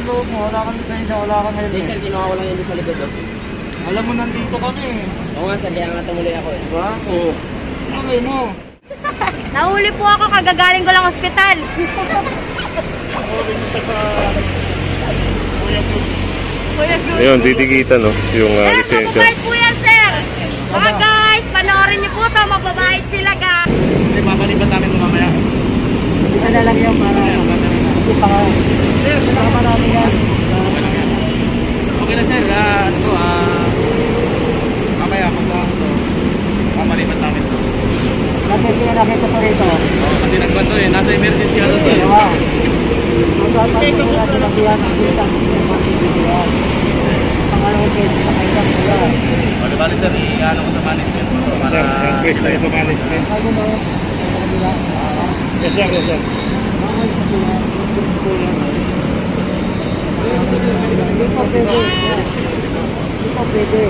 loob mo, wala kang lisensya, wala kang helmet. Sir, ginawa ko lang yun sa likod. Alam mo, nandito kami. Oo nga sir, kaya nga tumuloy ako eh. Diba? Oo. Ano mo? Nahuli po ako, kagagaling ko lang ospital. Nahuli mo siya sa Kuya Cruz. Ayun, titigitan no, yung lisensya. Mababait po yan, sir. Mga guys, panoorin niyo po ito, mababait sila ka. Hindi, babaliban namin mo mamaya. Hindi ka na lang yan para hindi pa ka. Sir, kasama namin yan. Okay lang yan. Okay na sir, mamaya kung ba ito, mamaliban namin ito. Kasi hindi na nakita ko rito. Oo, kasi nagbanto eh, nasa emergency ano sir. Wow. Masasal ko na sinabihan ang kita. Pangalawang pwede sa kayo lang sila. Bali sir, i-ano ko sa management mo. Sir, request tayo sa management. Yes sir, yes sir. Hindi pa pwede. Hindi pa pwede.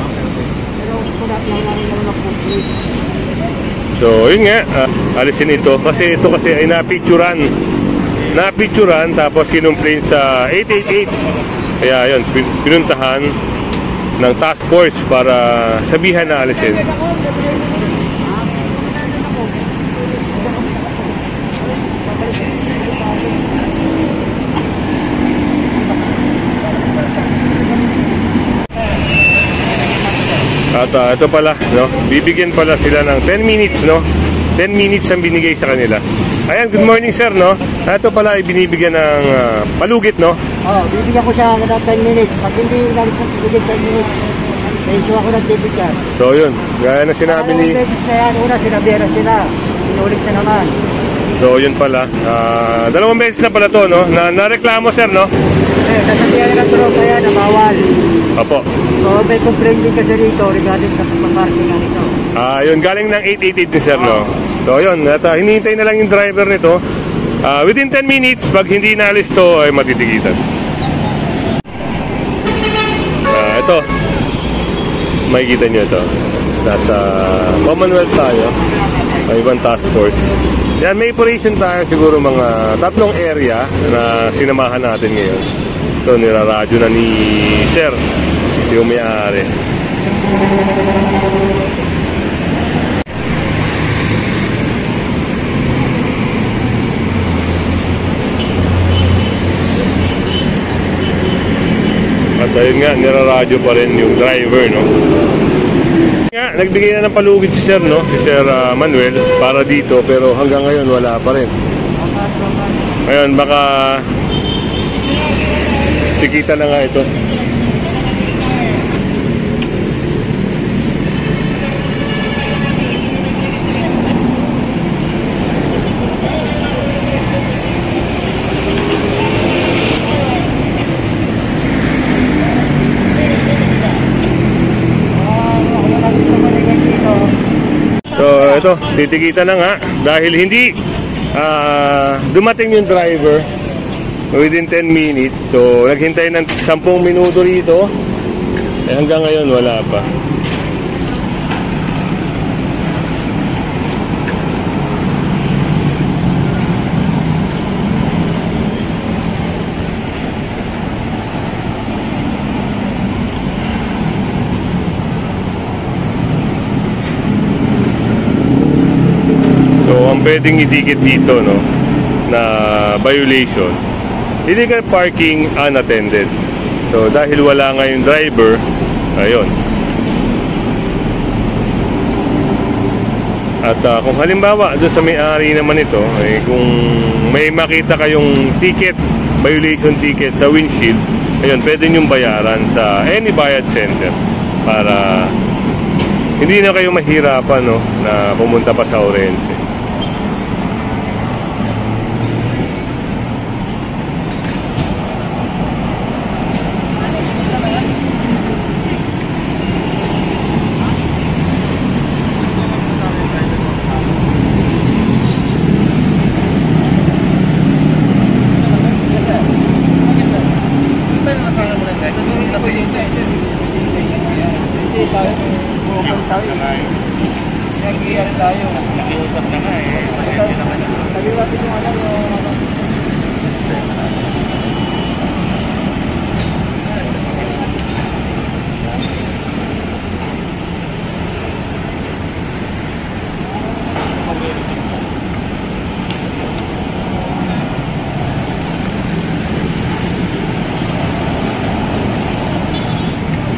Pero kulat lang namin naman ang public. So, yun nga, alisin ito. Kasi ito kasi ay napicturan tapos kinumplain sa 888. Kaya yun, pinuntahan ng task force para sabihan na alisin. At ito pala, no? Bibigyan pala sila ng 10 minutes, no? 10 minutes ang binigay sa kanila. Ayan, good morning sir, no? Ito pala ay binibigyan ng palugit, no? Oo, bibigyan ko siya ng 10 minutes. Pag hindi nalis sa 10 minutes, na-issue ako ng debit card. So yun, gaya na sinabi ni... na yan, una sinabihan na sila. Inulit na naman. So yun pala, 2 beses na pala to, no? Nareklamo sir, no? Nasabihan na tulong kaya na bawal. Opo. So may complaint din kasi rito regarding sa pagpaparking na nito. Yun, galing ng 888 ni sir, no? So yun, at hinihintay na lang yung driver nito. Within 10 minutes, pag hindi naalis to, ay matitigitan. Ito, makikita nyo ito. Nasa Commonwealth tayo. May ibang task force. Yan, may operation tayo siguro mga 3 area na sinamahan natin ngayon. Ito, niraradyo na ni sir, yung may-ari. At ayun nga, niraradyo pa rin yung driver, no? Nga, nagbigay na ng palugit si sir, no? Si Sir Manuel para dito, pero hanggang ngayon wala pa rin. Ngayon, baka tikita na nga ito. So ito, titikita na nga dahil hindi dumating yung driver within 10 minutes. So naghintay ng 10 minuto rito, hanggang ngayon wala pa. Ang pwedeng itikit dito, no, na violation, illegal parking unattended. So dahil wala nga yung driver, ayun. At kung halimbawa doon sa may-ari naman ito, kung may makita kayong ticket, violation ticket sa windshield, ayun, pwede nyong bayaran sa any bayad center para hindi na kayo mahirapan, no, na pumunta pa sa Orense. Nakiusap na nga eh. Sabi natin yung ano yung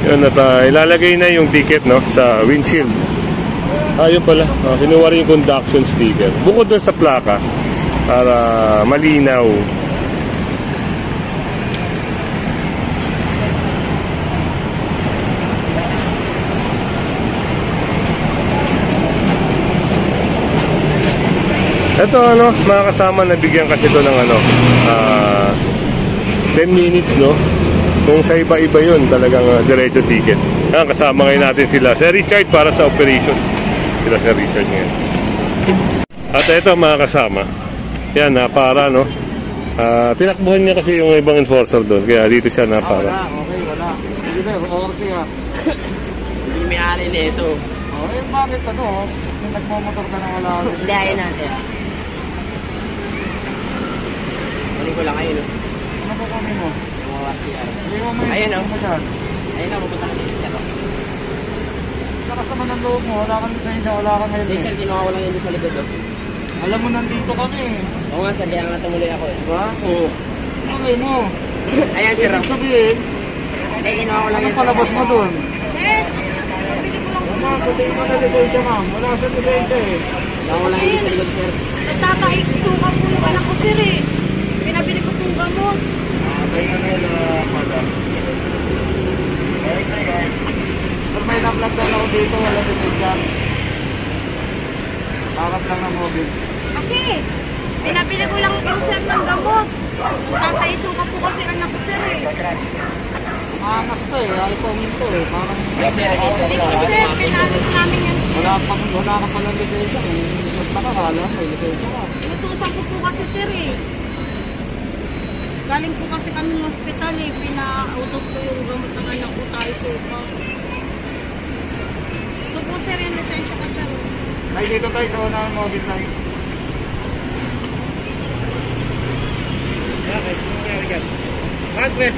Yun, at ilalagay na yung ticket, no, sa windshield. Yun pala. Kinuha rin yung conduction sticker. Bukod doon sa plaka, para malinaw. Ito, ano, mga kasama, nabigyan kasi ito ng 10 minutes, no? Kung sa iba-iba yun, talagang diretso ticket. Kasama ngayon natin sila Sir Richard para sa operation. Sila Sir Richard ngayon. At ito, mga kasama, yan, para, no? Tinakbuhan niya kasi yung ibang enforcer doon, kaya dito siya napara. Wala, okay, wala. Sige sir, okay siya. Hindi may-ari na ito. Bakit yung nagmamotor ka na wala? Hindi, ayun natin. Kunin ko lang ayun, no? Ano po kami mo? Gumawa siya. Ayun, no? mo dyan. Ayun na, pupunta ka dito. Nakasama ng loob mo, wala kang lisensya, wala kang Hindi, helmet. sir, ginawa ko lang yun doon sa likod, no? Alam mo, nandito kami. Oo nga, sir, kaya nga tumuloy ako, eh. Diba? Oo. Okay mo. Ayan, sir. Ibig sabihin, Eh, ginawa ko lang anong yun. palabas mo dun? Sir, nabili ko lang po. Ma'am, pati mo na lisensya, ma'am. Wala sa lisensya eh. Ginawa ko lang yun doon sa likod, sir. Nagtataik-tuka po yung anak ko, sir eh. Pinabili ko pong gamot. Kaya madam. Sir, may na-vlog doon ako dito, wala lisensya. Harap lang ng mobile. Kasi, pinabili ko lang po, sir, ng gamot. Nagtataik-tuka po kasi anak ko, sir eh. Angas to eh, iPhone to eh. Parang Hindi ko, sir, pinalis namin yan. wala ka pala lisensya. Kung nakakala, may lisensya ka. Inutusan ko po kasi, sir eh. Galing po kasi kami ng hospital eh. Pinautos ko yung gamot ng anak ko tayo suka. Ito po, sir, yung lisensya ko, sir. Ay, dito tayo sa unang mobile tayo. Bakit?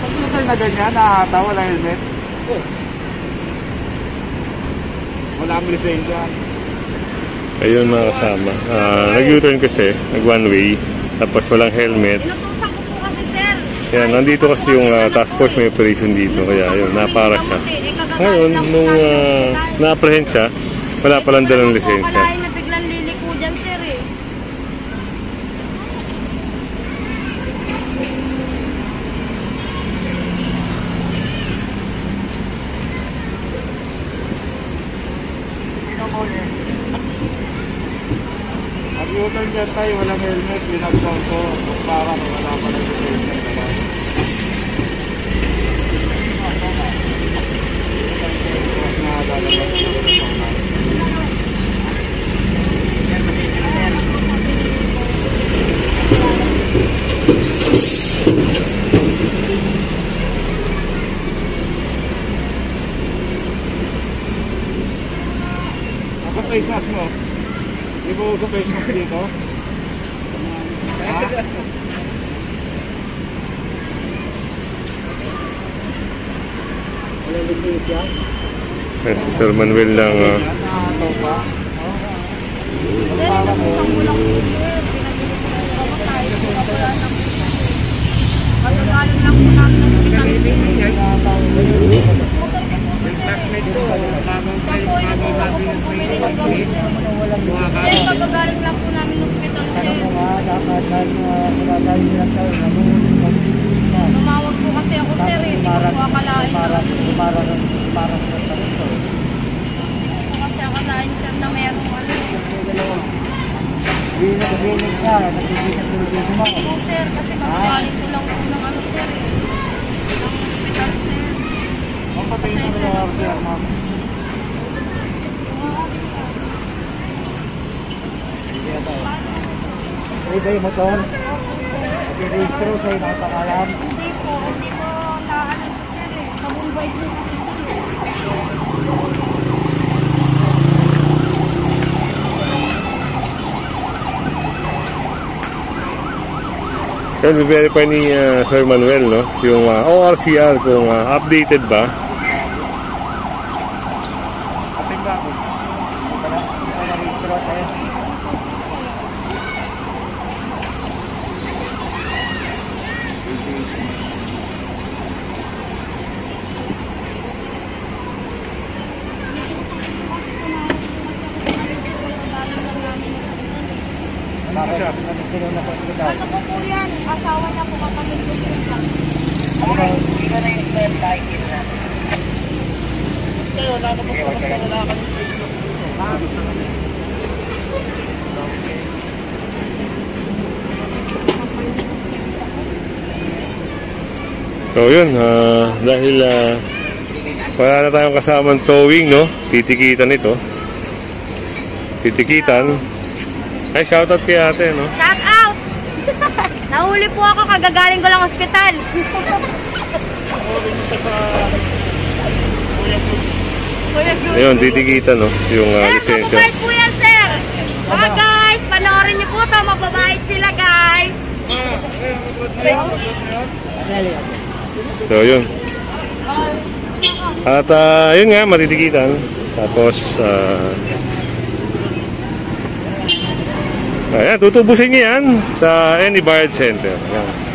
Pag motor na ganyan, nakahata, wala helmet. Wala ang lisensya. Ayun, mga kasama. Nag-U-turn kasi, nag-one way, tapos walang helmet. Inutusan ko po kasi, sir. Yan, nandito kasi yung task force may operation dito, kaya yun, napara siya. Ngayon, nung na-apprehend siya, wala palang dalang lisensya. Kalahin na biglang liliko dyan, sir eh. Mag-U-turn dyan tayo, walang helmet, binagdaw ko. Parang wala pa ng lisensya. Nasa face mask mo? Di ba uso face mask dito? Wala lisensya? Si Sir Manuel lang. Nakataw pa? Sir, inutusan ko lang po, sir. Pinabili ko yung gamot tayo suka ko lang ng magagaling lang po namin ng hospital, sir. Motor din po, sir. Siya po, inutusan ko po bumili ng gamot, sir. Sir, magagaling lang po namin ng hospital, sir. Tumawag po kasi ako, sir, eh. Hindi ko po akalain. Hindi ko kasi akalain, sir, na merong ano. Po, sir, kasi kagaling ko lang po ng ano, sir, eh. Ng hospital, sir. Papatayin mo na ako siya, ma'am. Pwede yung motor? Pag-registro sa'yo ng pangalan? Hindi po naano ko, sir, eh. Kabumbay po kasi. Yan, verify ni Sir Manuel, no? Yung ORCR kung updated ba. Ating ba ako? Pag-registro sa'yo. Ano ko po yan? Asawa niya po kapatid ko po. Kaya wala na po sa mas wala kami. So yun, dahil wala na tayong kasamang towing, no? Titikitan ito. Titikitan. Ay, shoutout kay ate, no? Shout out! Nahuli po ako, kagagaling ko lang ospital. Kuya Cruz. Ayun, titikitan, no? Yung Sir, lisensya. mababait po yan, sir. Mga guys, panoorin niyo po ito. Mababait sila, guys. So yun. At yun nga, matitikitan. Tapos, ayan, tutubusin niya yan sa any Bayad Center. Ayan.